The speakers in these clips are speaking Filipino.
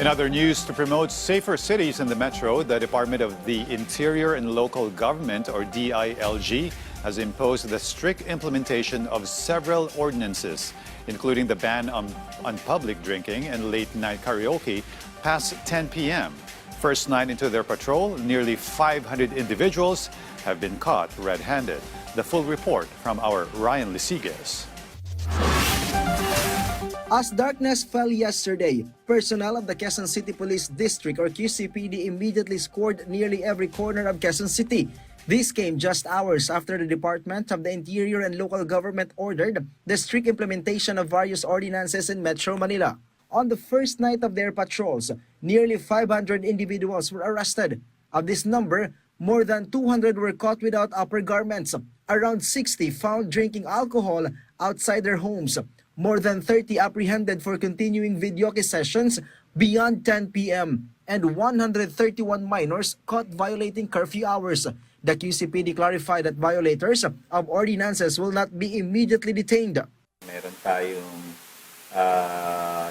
In other news, to promote safer cities in the metro, the Department of the Interior and Local Government, or DILG, has imposed the strict implementation of several ordinances, including the ban on public drinking and late-night karaoke past 10 p.m. First night into their patrol, nearly 500 individuals have been caught red-handed. The full report from our Ryan Lisiges. As darkness fell yesterday, personnel of the Quezon City Police District or QCPD immediately scored nearly every corner of Quezon City. This came just hours after the Department of the Interior and Local Government ordered the strict implementation of various ordinances in Metro Manila. On the first night of their patrols, nearly 500 individuals were arrested. Of this number, more than 200 were caught without upper garments. Around 60 found drinking alcohol outside their homes. More than 30 apprehended for continuing videoke sessions beyond 10 p.m. and 131 minors caught violating curfew hours. The QCPD clarified that violators of ordinances will not be immediately detained. Meron tayong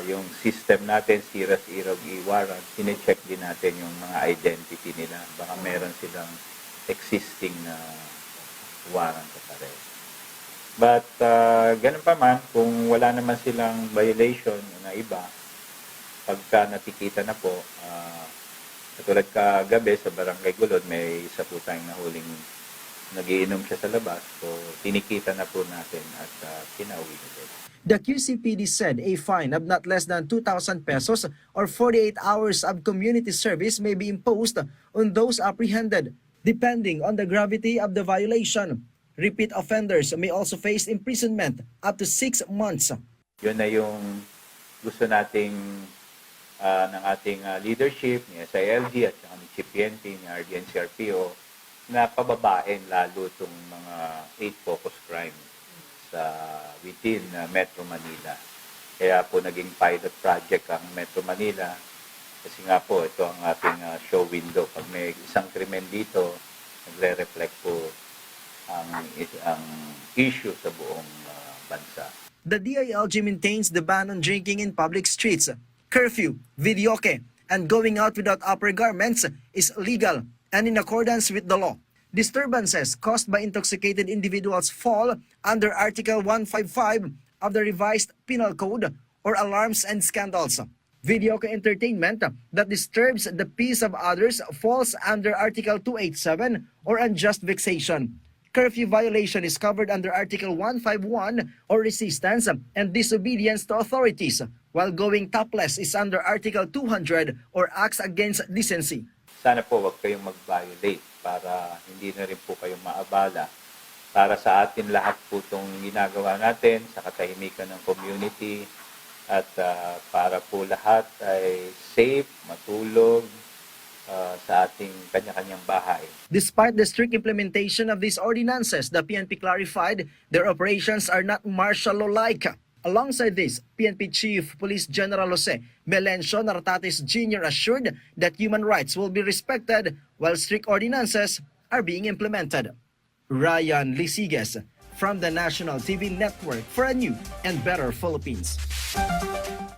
yung system natin, SIRAS Irog E-Warrant, sinecheck din natin yung mga identity nila. Baka meron silang existing na warrant pa rin. But ganun pa man, kung wala naman silang violation na iba, pagka natikita na po, katulad kagabi sa Barangay Gulod, may isa po tayong nahuling nagiinom siya sa labas. So, tinikita na po natin at pinauwi na din. The QCPD said a fine of not less than 2,000 pesos or 48 hours of community service may be imposed on those apprehended, depending on the gravity of the violation. Repeat offenders may also face imprisonment up to 6 months. Yun na yung gusto nating ng ating leadership, ni SILG at ni CPNP, ni RDNCRPO, na pababain lalo itong mga 8 focus crime sa within Metro Manila. Kaya po naging pilot project ang Metro Manila kasi nga po ito ang ating show window. Pag may isang krimen dito, nagre-reflect po ang issue sa buong bansa. The DILG maintains the ban on drinking in public streets. Curfew, videoke, and going out without upper garments is legal and in accordance with the law. Disturbances caused by intoxicated individuals fall under Article 155 of the Revised Penal Code or alarms and scandals. Videoke entertainment that disturbs the peace of others falls under Article 287 or unjust vexation. Curfew violation is covered under Article 151 or resistance and disobedience to authorities, while going topless is under Article 200 or acts against decency. Sana po wag kayong mag-violate para hindi na rin po kayong maabala. Para sa atin lahat po itong ginagawa natin sa katahimikan ng community at para po lahat ay safe, matulog, sa ating kanya-kanyang bahay. Despite the strict implementation of these ordinances, the PNP clarified their operations are not martial law-like. Alongside this, PNP Chief Police General Jose Melencio Nartates Jr. assured that human rights will be respected while strict ordinances are being implemented. Ryan Lisiges from the National TV Network for a new and better Philippines.